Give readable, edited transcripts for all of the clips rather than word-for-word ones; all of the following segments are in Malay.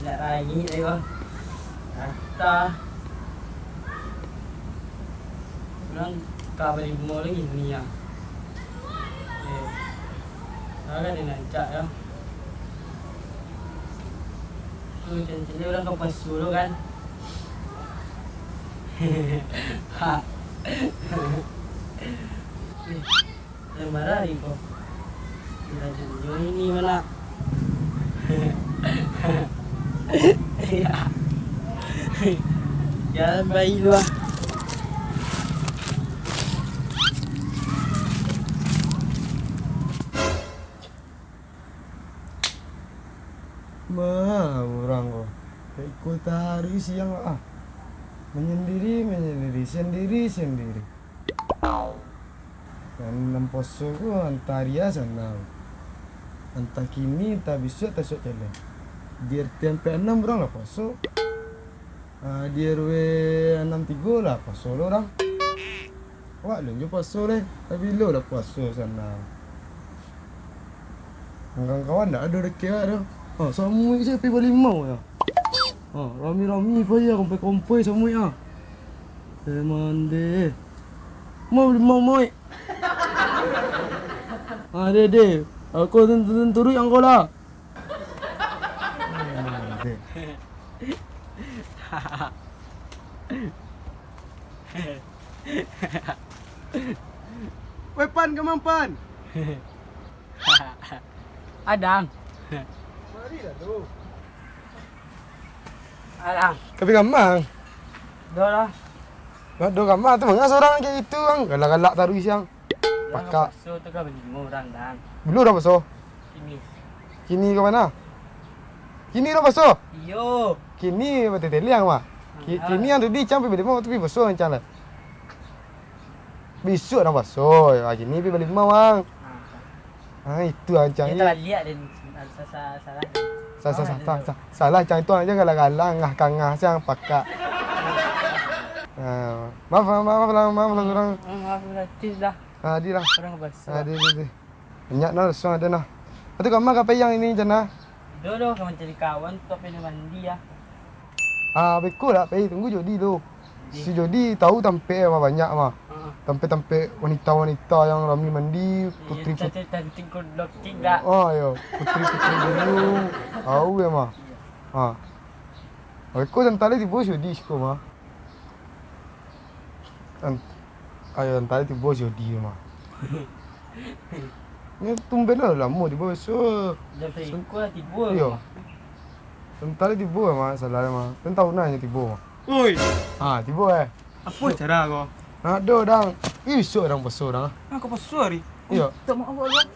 Nak lagi ayo. Kata. Orang kau balik rumah lagi ni ya. Sekarang dia nak cak ya. Tu jadi orang kau pasu tu kan. Ha. Yang marah ni kau. Kita jauh ini mana? Jalan bayi lu ah. Orang kok ikut hari siang menyendiri sendiri kan namposo ko antaria sana anta kini tak bisa tak sok jalan di RT 6 orang lah poso di RW 63 lah poso lo orang wah lo poso leh tapi lo lah poso sana kawan-kawan tak ada dekat dah. Semua saya pergi balik mau ya. Rami-rami apa ya, kompai-kompai semua ya. Mande. Mau beli mau moi. Dede. Aku turun yang kau lah. Wepan kemampan. Adang. Mari dah tu. Adang. Tapi gamang. Dah lah. Aduh gamang tu mengapa seorang kayak itu bang? Galak-galak taruh siang. Pakak. So tu kan beli orang dang. Belum dah paso. Ini. Kini ke mana? Kini dah paso. Yo. Kini betul liang mah. Kini yang tadi campai beli mau tapi paso yang cala. Besok dah paso. Kini pergi beli mau bang. Itu ancang. Kita lihat dan salah ancang itu aja galak-galak ngah-kangah siang pakak. Maaf lah orang. Maaf berarti dah. Di lah. Orang basah. Di. Banyak nah resong ada nah. Itu kamu apa yang ini jana? Dodo kamu cari kawan tu apa mandi ya. Beku lah, tunggu Jodi tu. Si Jodi tahu tampe banyak mah. Tampe wanita-wanita yang rami mandi, putri kodok tidak. Yo, putri dulu. Tahu ya mah. Beku tentang di bos Jodi siko mah. Ayo tentang di bos Jodi mah. Ni tumben lah lama di bawah so. Dah ikut lah tiba. Yo. Tentang di bawah mah salah mah. Tentang nanya di bawah. Oi, Tiba apa cara kau? Ada dang. Isu orang besar dah. Kau pasal hari? Iya. Tak maaf Allah.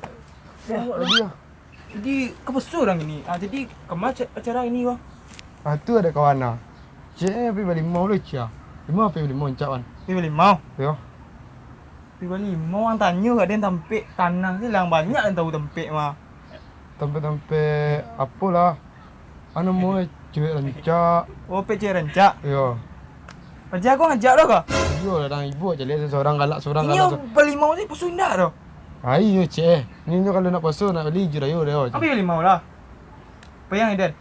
Dia. Jadi kau pasal orang ini. Jadi kemana acara ini kau? Tu ada kawan lah. Cik pergi balik mau lu cia. Lima pergi balik mau cawan. Pergi balik mau. Yo. Pergi balik mau orang tanya kat dia tampik tanah silang banyak yang tahu tampik mah. Tempe apalah. Anu mau cewek rancak. Oh, PC rencak. Yo. Kerja kau ngajak dah kau? Yo datang ibu aja lihat seorang galak seorang Ini galak. balik mau ni pasal indah dah. Ayo cik. Ni kalau nak pasal nak beli jurayo dah. Apa balik mau lah? Apa yang Eden?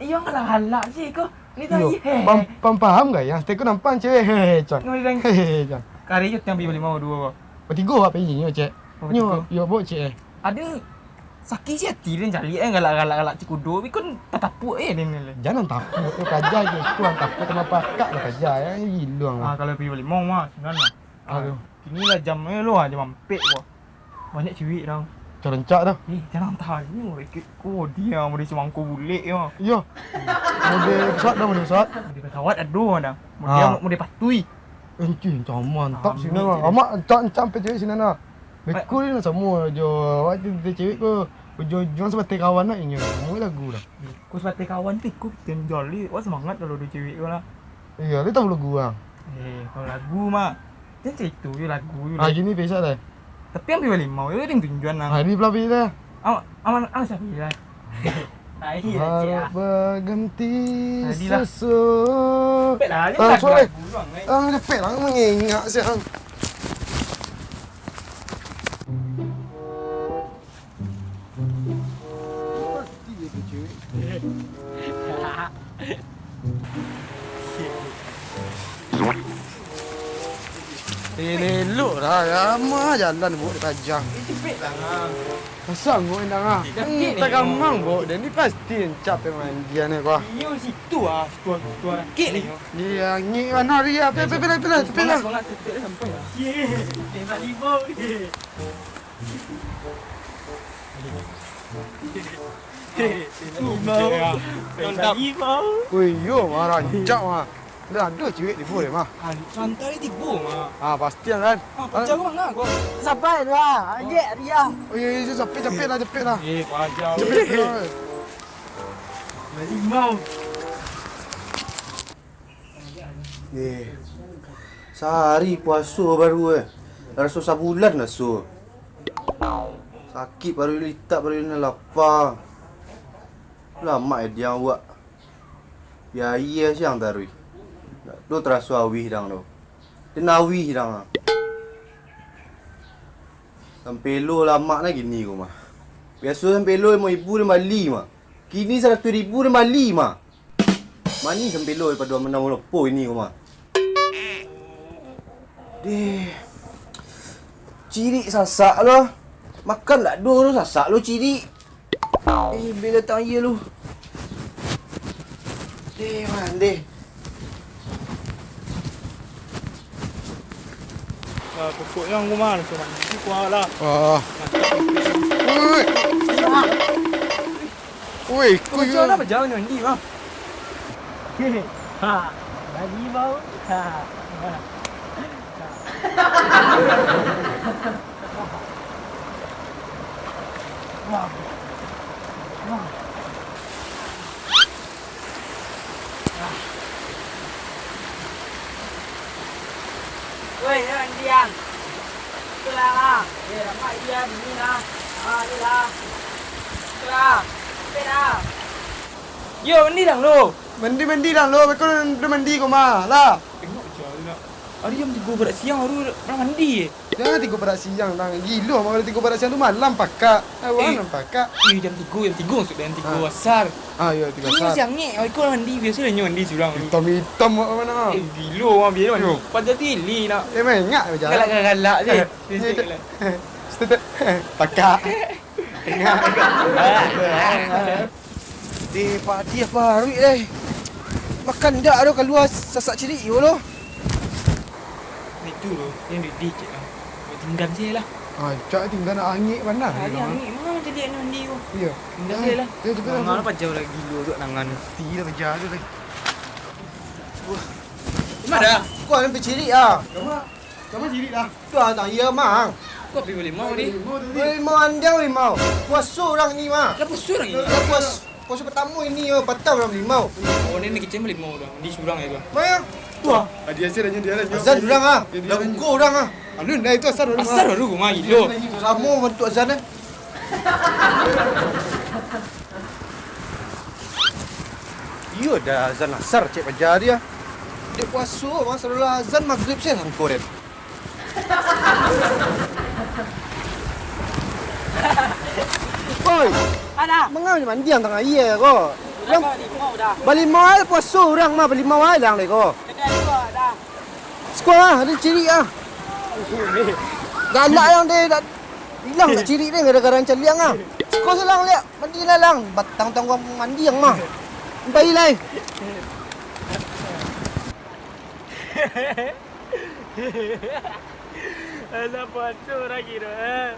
Yang halak sih kau. Ni Yo. tadi. Paham enggak ya? Stek nampak cewek. Hehe, cak. Kau ni Hehe, cak. kari yang balik mau dua kau. Bertiga apa ini cik? Oh, Nyo, bertiga. yo bawa cik. Ada sakit si hati dia cari galak cikudo. Tapi kan tak tapuk dia ni. Jangan takut, tu kaja je. Tu yang takut sama pakak lah kaja ya. Hilang lah. Kalau pergi balik mau mah sebenarnya. Aduh. Kini lah jamnya lu jam mampek gua. Banyak cewek dah. Carancak dah. Jangan tanya mereka kau dia mau semangku bulik ya. Yo. Model pesawat dah model pesawat. Dia pesawat ada dah. Dia mau dia patui. Encik, macam mantap sini Amin, lah. cik. Amak sampai cewek sini lah. Beku ni lah semua je. Waktu dia cewek ke jual seperti kawan nak ini. Semua lagu dah. Kau sebagai kawan tu kau jolly. Wah semangat kalau ada cewek kau lah. Iya, dia tahu lagu ah. Kalau lagu mah dia cerita je lagu je. Gini biasa dah. Tapi yang beli mau dia yang tujuan nang. Hari pelapis dah. Aman siapa dia? Air Harap berganti Tadilah. sesuatu. Pek lah, Sorry. lagu. Cepet lah mengingat siang. Ini lu dah lama jalan bu tajam. Cepet lah ngah. Pasang bu endang ah. Cepet ni. Tak gampang bu. Dan ni pasti encap mandian ni kau. Iyo situ ah, situ rakit ni. Dia ngi mana dia? Cepet lah. Semangat cepet dah sampai lah. Tembak limau je. Limau. Tembak limau. Woi yo marah encap mah. Dah ada cewek di boleh mah. Santai tipu mah. Ah pasti kan. Pecah kau ngah kau. Sampai dah. Ajak dia. Oh iya cepet lah. Pajau. Cepet lah. Tembak limau. Sehari puasa baru rasa sebulan dah so. Sakit baru litak baru ni lapar. Lama dia buat. Ya iya siang tarui. Do terasa awih dang do. Tenawi dang. Sampai lo lama nak gini ko mah. Biasa sampai lo 5,000 Bali mah. Kini 100,000 Bali mah. Mani sampai lo daripada menang lepo ini ko mah. Deh. Ciri sasak lo. Makan tak do sasak lo ciri. Bila tanya lu. Deh man deh. Pokok yang aku mah so mandi kuah lah. Ah. Woi, Kau jangan apa jauh ni mandi mah. Ha. Tembak limau. Ha. Woi, jangan diam. Itulah lah. Ramai diam ni lah. Ni lah. Itulah. Cepet lah. Yo mandi dah lo. mandi dah lo. Kau dah mandi kau mah lah. Tengok jauh lah. Hari jam 3 berat siang baru nak mandi. Jangan 3 berat siang dah. Gila mah kalau 3 berat siang tu malam pakak. Awan pakak. Jam 3 maksud dan 3 asar. Ah ya 3 Ini saat. siang ni, kau nak mandi biasanya mandi surang. Hitam mana? Gila mah biar mandi. Pada tili nak. Mengak je. Galak-galak je. Pakak. Deh pak dia baru Makan dak ada keluar sasak ciri yo lo. Itu tu, yang dikit lah. Tinggal je lah. Ah, cak tinggal nak angin mana? Hari ni mana jadi nak mandi tu. Ya. Tinggal je lah. Ya cepet Nangan lah. apa jauh lagi gila tu nangan. Tidak kerja tu lagi. Mana? Kau ada ciri ah. Kamu ciri dah. Tu ah tak ya mang. Kau pergi boleh mau ni. Mau andang limau. Puasa orang ni mah. Kenapa surang ni? Puasa pertama ini yo patah orang limau. Oh ni nak kecil boleh mau dah. Mandi surang ya tu. Maya. Tu ah. Dia asyik dia dah. Azan orang ah. Dah buka orang ah. Alun dah itu asar orang. Asal baru rumah gila. Sama bentuk azan eh. Yo dah azan asar cek pajar dia. Dia puasa masa dulu azan maghrib saya sangkor dia. Oi, Ada. mengau mandi yang tengah iya ko. Yang Dah limau dah. bali mau puasa orang mah bali mau lang le ko. Dekat dua dah. Sekolah ada ciri ah. Galak yang dia dah hilang tak ciri dia gara-gara caliang ah. Sekolah selang liat mandi lang batang tanggung mandi yang mah. Bayi lai. Alah puasa lagi dah.